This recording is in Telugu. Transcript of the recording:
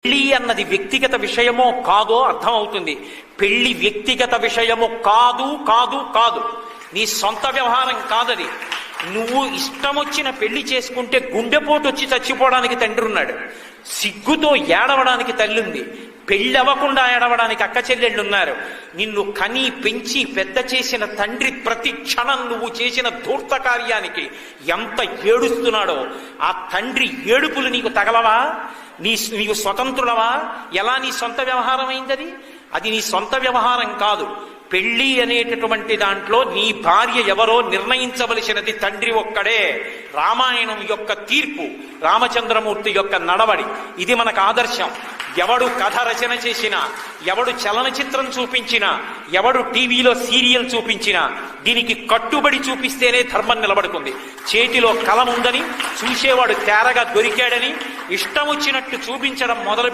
పెళ్లి అన్నది వ్యక్తిగత విషయమో కాదో అర్థమవుతుంది. పెళ్లి వ్యక్తిగత విషయము కాదు కాదు కాదు, నీ సొంత వ్యవహారం కాదది. నువ్వు ఇష్టం వచ్చిన పెళ్లి చేసుకుంటే గుండెపోటు వచ్చి చచ్చిపోవడానికి తండ్రి ఉన్నాడు, సిగ్గుతో ఏడవడానికి తల్లి ఉంది, పెళ్లి అవ్వకుండా ఏడవడానికి అక్క చెల్లెళ్ళు ఉన్నారు. నిన్ను కని పెంచి పెద్ద చేసిన తండ్రి ప్రతి క్షణం నువ్వు చేసిన ధూర్త కార్యానికి ఎంత ఏడుస్తున్నాడో ఆ తండ్రి ఏడుపులు నీకు తగలవా? నీవు స్వతంత్రులవా? ఎలా నీ సొంత వ్యవహారం అయింది? అది నీ సొంత వ్యవహారం కాదు. పెళ్లి అనేటటువంటి దాంట్లో నీ భార్య ఎవరో నిర్ణయించవలసినది తండ్రి ఒక్కడే. రామాయణం యొక్క తీర్పు, రామచంద్రమూర్తి యొక్క నడవడి, ఇది మనకు ఆదర్శం. ఎవడు కథ రచన చేసినా, ఎవడు చలనచిత్రం చూపించినా, ఎవడు టీవీలో సీరియల్ చూపించినా దీనికి కట్టుబడి చూపిస్తేనే ధర్మం నిలబడుతుంది. చేతిలో కలం ఉందని, చూసేవాడు తేరగా దొరికాడని ఇష్టం వచ్చినట్టు చూపించడం మొదలు